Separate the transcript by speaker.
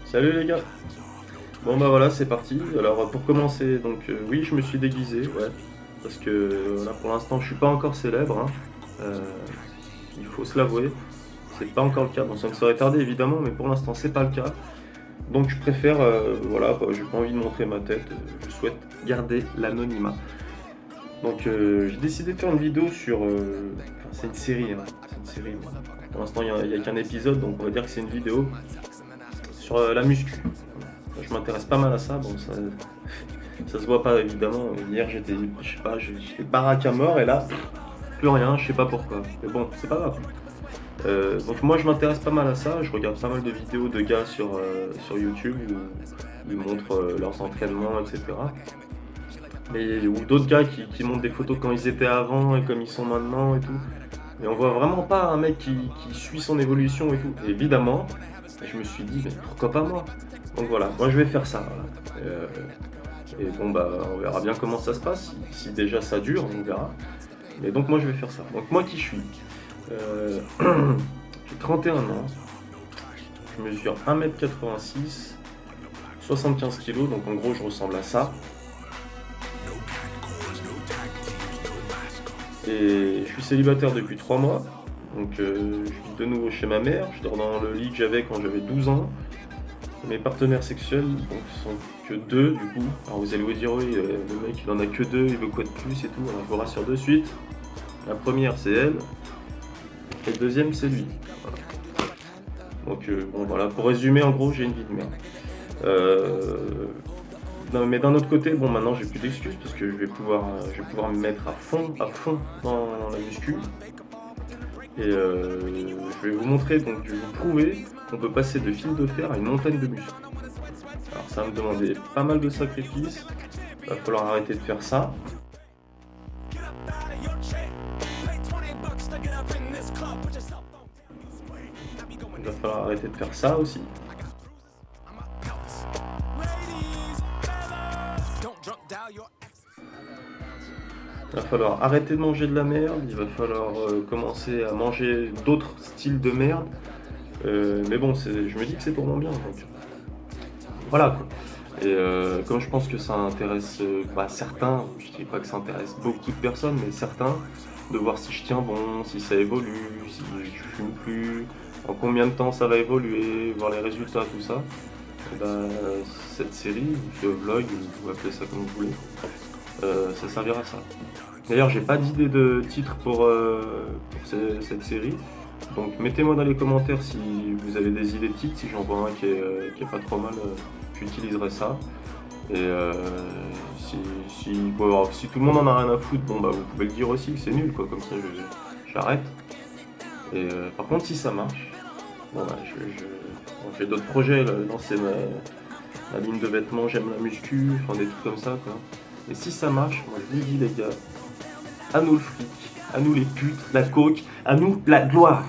Speaker 1: Salut les gars. Bon bah voilà, c'est parti. Alors pour commencer, donc oui, je me suis déguisé, ouais, parce que là pour l'instant, je suis pas encore célèbre, hein. Il faut se l'avouer, c'est pas encore le cas. Bon, ça ne saurait tarder évidemment, mais pour l'instant, c'est pas le cas. Donc je préfère, voilà, bah, j'ai pas envie de montrer ma tête. Je souhaite garder l'anonymat. Donc j'ai décidé de faire une vidéo sur, enfin c'est une série, hein. C'est une série. Pour l'instant, il y a qu'un épisode, donc on va dire que c'est une vidéo sur la muscu. Je m'intéresse pas mal à ça, bon ça se voit pas évidemment. Hier j'étais, je sais pas, j'étais baraque à mort et là, plus rien, je sais pas pourquoi. Mais bon, c'est pas grave. Donc moi je m'intéresse pas mal à ça, je regarde pas mal de vidéos de gars sur YouTube où ils montrent leurs entraînements, etc. Ou d'autres gars qui montrent des photos quand ils étaient avant et comme ils sont maintenant et tout. Mais on voit vraiment pas un mec qui suit son évolution et tout. Et évidemment, je me suis dit, mais pourquoi pas moi? Donc voilà, moi je vais faire ça. Voilà. Et bon, bah, on verra bien comment ça se passe. Si déjà ça dure, on verra. Mais donc moi je vais faire ça. Donc moi qui suis j'ai 31 ans, je mesure 1m86, 75 kg, donc en gros je ressemble à ça. Et je suis célibataire depuis 3 mois, donc je vis de nouveau chez ma mère, je dors dans le lit que j'avais quand j'avais 12 ans. Mes partenaires sexuels donc, sont que deux du coup. Alors vous allez vous dire oui, le mec il en a que deux, il veut quoi de plus et tout. Alors je vous rassure de suite. La première c'est elle, et le deuxième c'est lui. Voilà. Donc bon voilà, pour résumer en gros j'ai une vie de merde. Non, mais d'un autre côté, bon maintenant j'ai plus d'excuses parce que je vais pouvoir me mettre à fond dans la muscu. Et je vais vous montrer, donc je vais vous prouver qu'on peut passer de fil de fer à une montagne de muscles. Alors ça va me demander pas mal de sacrifices, il va falloir arrêter de faire ça. Il va falloir arrêter de faire ça aussi. Il va falloir arrêter de manger de la merde, il va falloir commencer à manger d'autres styles de merde. Mais bon, je me dis que c'est pour mon bien, donc voilà quoi. Et comme je pense que ça intéresse certains, je dis pas que ça intéresse beaucoup de personnes, mais certains, de voir si je tiens bon, si ça évolue, si je fume plus, en combien de temps ça va évoluer, voir les résultats, tout ça. Et ben, cette série, ou ce vlog, vous appelez ça comme vous voulez, ça servira à ça. D'ailleurs, j'ai pas d'idée de titre pour cette série, donc mettez-moi dans les commentaires si vous avez des idées de titres, si j'en vois un qui est pas trop mal, j'utiliserai ça. Et bon, alors, si tout le monde en a rien à foutre, bon bah vous pouvez le dire aussi que c'est nul quoi, comme ça j'arrête. Et par contre si ça marche, bon bah bon, j'ai d'autres projets, là, lancer ma ligne de vêtements, j'aime la muscu, enfin des trucs comme ça quoi. Et si ça marche, moi je vous dis les gars, à nous le fric, à nous les putes, la coke, à nous la gloire.